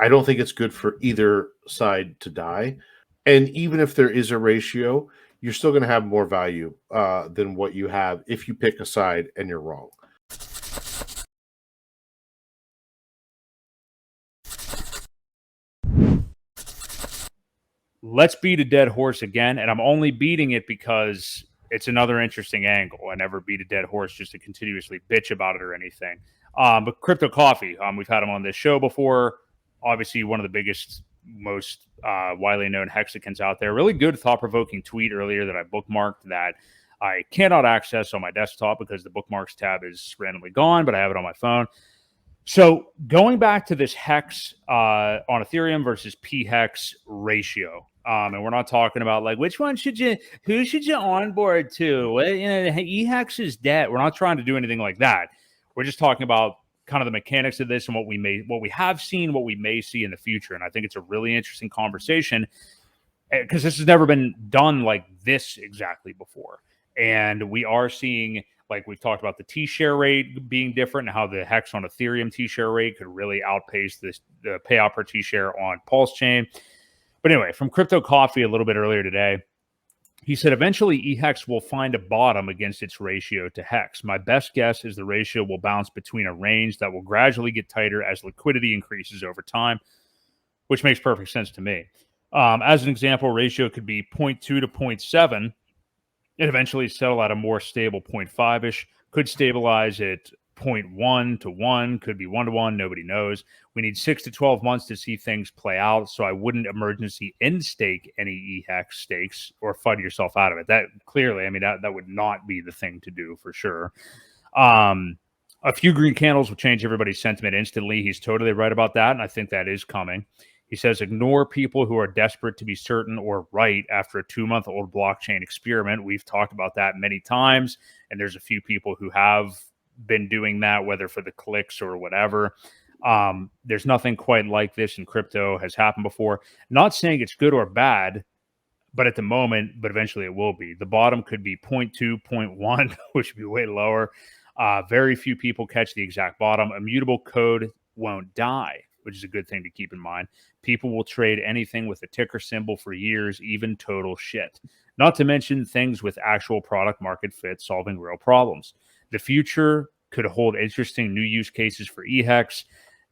I don't think it's good for either side to die. And even if there is a ratio, you're still going to have more value than what you have if you pick a side and you're wrong. Let's beat a dead horse again, and I'm only beating it because it's another interesting angle. I never beat a dead horse just to continuously bitch about it or anything. But Crypto Coffee, we've had him on this show before. Obviously, one of the biggest, most widely known hexicans out there. Really good, thought-provoking tweet earlier that I bookmarked that I cannot access on my desktop because the bookmarks tab is randomly gone, but I have it on my phone. So going back to this HEX on Ethereum versus pHEX ratio, and we're not talking about like who should you onboard to? eHEX is dead. We're not trying to do anything like that. We're just talking about kind of the mechanics of this and what we have seen, what we may see in the future. And I think it's a really interesting conversation because this has never been done like this exactly before. And we are seeing, like we've talked about, the T-share rate being different and how the HEX on Ethereum T-share rate could really outpace the payout per T-share on PulseChain. But anyway, from Crypto Coffee a little bit earlier today, he said, eventually eHEX will find a bottom against its ratio to HEX. My best guess is the ratio will bounce between a range that will gradually get tighter as liquidity increases over time, which makes perfect sense to me. As an example, ratio could be 0.2 to 0.7. It eventually settle at a more stable 0.5-ish, could stabilize at 0.1 to 1, could be 1 to 1, nobody knows. We need 6 to 12 months to see things play out, so I wouldn't emergency end stake any eHEX stakes or FUD yourself out of it. That clearly, I mean, that would not be the thing to do for sure. A few green candles will change everybody's sentiment instantly. He's totally right about that, and I think that is coming. He says, ignore people who are desperate to be certain or right after a 2-month-old blockchain experiment. We've talked about that many times, and there's a few people who have been doing that, whether for the clicks or whatever. There's nothing quite like this in crypto, has happened before. Not saying it's good or bad, but at the moment, but eventually it will be. The bottom could be 0.2, 0.1, which would be way lower. Very few people catch the exact bottom. Immutable code won't die, which is a good thing to keep in mind. People will trade anything with a ticker symbol for years, even total shit. Not to mention things with actual product market fit solving real problems. The future could hold interesting new use cases for eHEX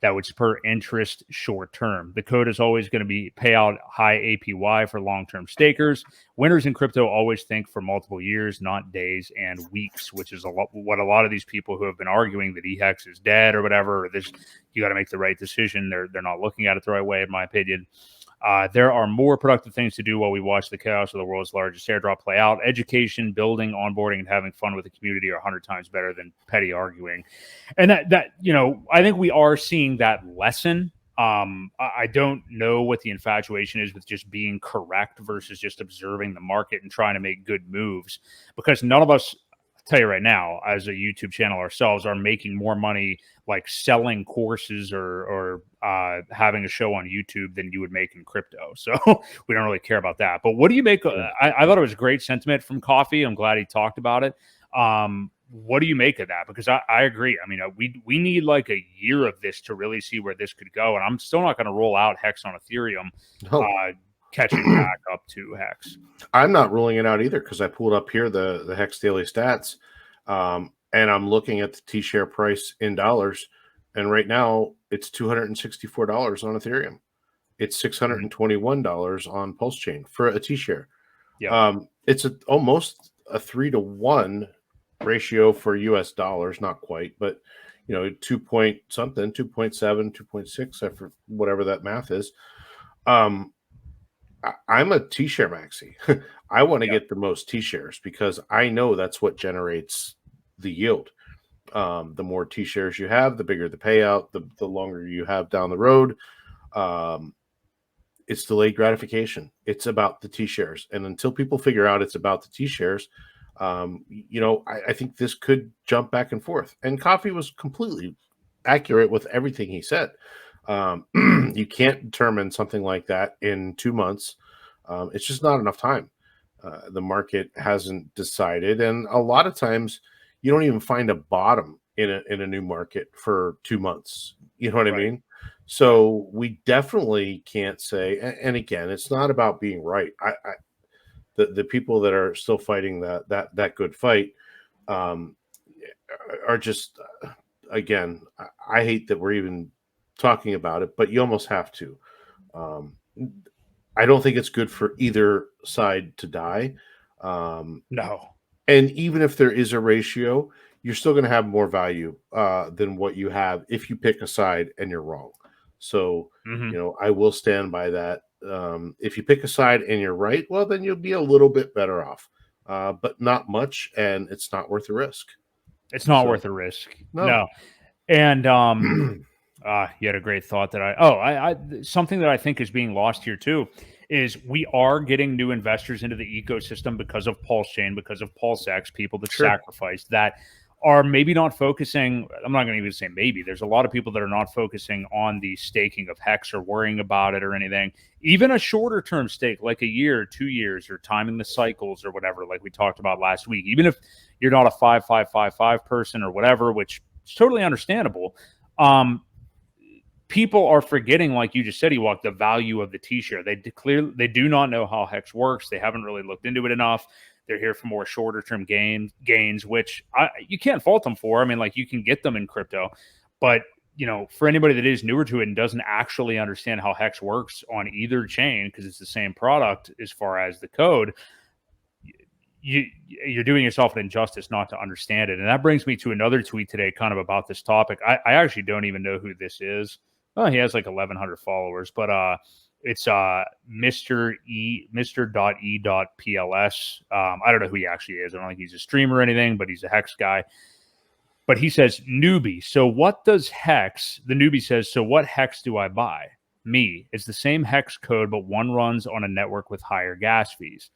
that would spur interest short term. The code is always going to be pay out high APY for long-term stakers. Winners in crypto always think for multiple years, not days and weeks, which is what a lot of these people who have been arguing that eHEX is dead or whatever, or this, you got to make the right decision. They're not looking at it the right way, in my opinion. There are more productive things to do while we watch the chaos of the world's largest airdrop play out. Education, building, onboarding, and having fun with the community are 100 times better than petty arguing. And that I think we are seeing that lesson. I don't know what the infatuation is with just being correct versus just observing the market and trying to make good moves, because none of us, I'll tell you right now, as a YouTube channel ourselves, are making more money like selling courses or having a show on YouTube than you would make in crypto. So we don't really care about that. But what do you make? I thought it was a great sentiment from Coffee. I'm glad he talked about it. What do you make of that? Because I agree. I mean, we need like a year of this to really see where this could go. And I'm still not going to roll out HEX on Ethereum, catching back up to HEX. I'm not ruling it out either, because I pulled up here the HEX daily stats, and I'm looking at the T-share price in dollars. And right now it's $264 on Ethereum. It's $621 on PulseChain for a T-share. Yeah. It's almost a 3-to-1 ratio for US dollars, not quite, but 2 point something, 2.7, 2.6, for whatever that math is. I'm a T-share maxi. I want to get the most T-shares because I know that's what generates the yield. The more T-shares you have, the bigger the payout, the longer you have down the road. It's delayed gratification. It's about the T-shares. And until people figure out it's about the T-shares, I think this could jump back and forth. And Coffee was completely accurate with everything he said. You can't determine something like that in 2 months. It's just not enough time. The market hasn't decided. And a lot of times you don't even find a bottom in a new market for 2 months. You know what I mean? So we definitely can't say. And again, it's not about being right. The people that are still fighting that good fight um, are just again. I hate that we're even talking about it, but you almost have to. Um, I don't think it's good for either side to die. Um, No. and even if there is a ratio, you're still going to have more value than what you have if you pick a side and you're wrong. So, Hmm. I will stand by that. If you pick a side and you're right, well, then you'll be a little bit better off, but not much, and it's not worth the risk. It's not So, worth the risk. no. No. And you had a great thought that I something that I think is being lost here too is we are getting new investors into the ecosystem because of PulseChain, because of PulseX, people that Sure. sacrificed that are maybe not focusing. I'm not going to even say maybe. There's a lot of people that are not focusing on the staking of HEX or worrying about it or anything. Even a shorter term stake, like a year, 2 years, or timing the cycles or whatever, like we talked about last week. Even if you're not a 5555 person or whatever, which is totally understandable. People are forgetting, like you just said, Ewok, the value of the T-share. They do not know how HEX works. They haven't really looked into it enough. They're here for more shorter term gains, which you can't fault them for. I mean, like you can get them in crypto, but for anybody that is newer to it and doesn't actually understand how HEX works on either chain, because it's the same product as far as the code, you're doing yourself an injustice not to understand it. And that brings me to another tweet today, kind of about this topic. I actually don't even know who this is. Oh, he has like 1,100 followers, but it's Mr. Mr.E.Pls. I don't know who he actually is. I don't think he's a streamer or anything, but he's a HEX guy. But he says, newbie. So what does HEX? The newbie says, so what HEX do I buy? Me. It's the same HEX code, but one runs on a network with higher gas fees.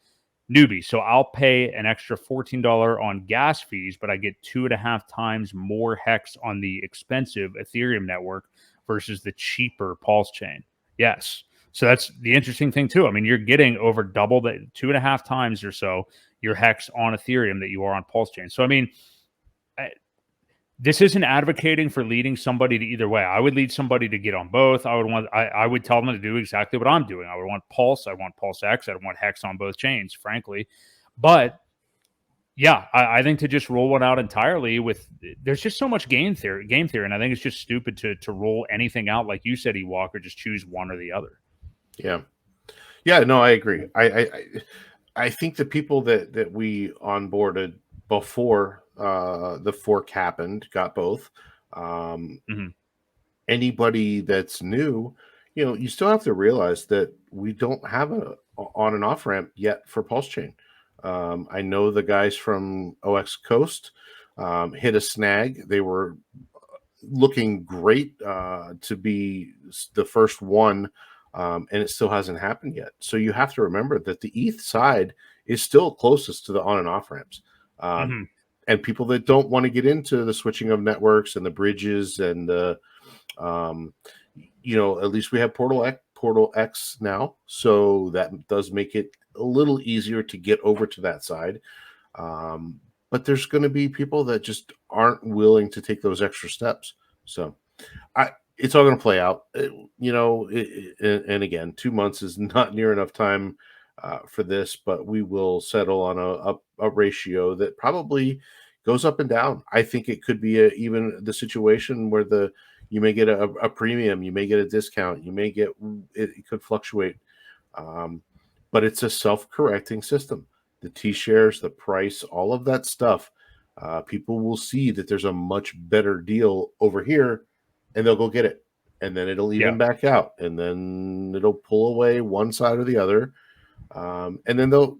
Newbie. So I'll pay an extra $14 on gas fees, but I get 2.5 times more HEX on the expensive Ethereum network versus the cheaper PulseChain. Yes. So that's the interesting thing too. I mean, you're getting over double the 2.5 times or so your HEX on Ethereum that you are on PulseChain. So I mean, this isn't advocating for leading somebody to either way. I would lead somebody to get on both. I would tell them to do exactly what I'm doing. I would want Pulse. I want PulseX. I want HEX on both chains, frankly. But yeah, I think to just roll one out entirely there's just so much game theory, and I think it's just stupid to roll anything out like you said, Ewok, or just choose one or the other. Yeah. Yeah, no, I agree. I think the people that we onboarded before the fork happened got both. Mm-hmm. Anybody that's new, you still have to realize that we don't have a on and off ramp yet for PulseChain. I know the guys from OX Coast hit a snag. They were looking great to be the first one, and it still hasn't happened yet. So you have to remember that the ETH side is still closest to the on and off ramps. Mm-hmm. And people that don't want to get into the switching of networks and the bridges and the at least we have Portal X now, so that does make it a little easier to get over to that side. But there's going to be people that just aren't willing to take those extra steps. So it's all going to play out, and again, 2 months is not near enough time for this, but we will settle on a ratio that probably goes up and down. I think it could be even the situation where you may get a premium, you may get a discount, it could fluctuate, but it's a self-correcting system. The T-shares, the price, all of that stuff, people will see that there's a much better deal over here, and they'll go get it, and then it'll even back out, and then it'll pull away one side or the other, and then they'll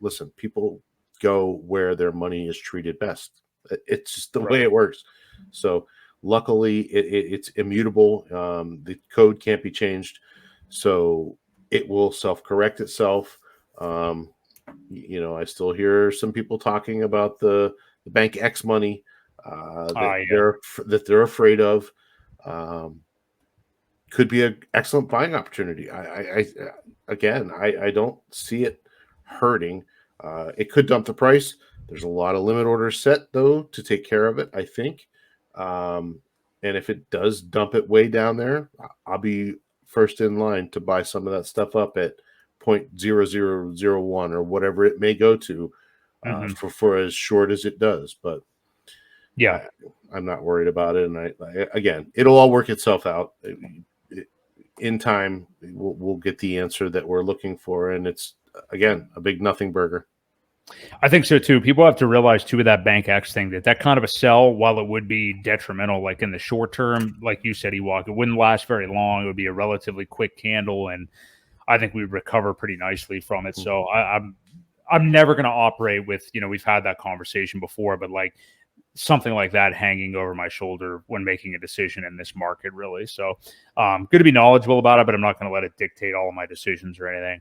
listen. People go where their money is treated best. It's just the way it works. So luckily, it's immutable. The code can't be changed, so it will self-correct itself. I still hear some people talking about the Bank X money that they're afraid of. Could be an excellent buying opportunity. I don't see it hurting. It could dump the price. There's a lot of limit orders set though to take care of it, I think. And if it does dump it way down there, I'll be first in line to buy some of that stuff up at 0.0001 or whatever it may go to for as short as it does. But yeah, I'm not worried about it. And again, it'll all work itself out. In time, we'll get the answer that we're looking for. And it's, again, a big nothing burger. I think so too. People have to realize too with that Bank X thing that kind of a sell, while it would be detrimental, like in the short term, like you said, Ewok, it wouldn't last very long. It would be a relatively quick candle, and I think we'd recover pretty nicely from it. So I'm never going to operate with, we've had that conversation before, but like something like that hanging over my shoulder when making a decision in this market, really. So good to be knowledgeable about it, but I'm not going to let it dictate all of my decisions or anything.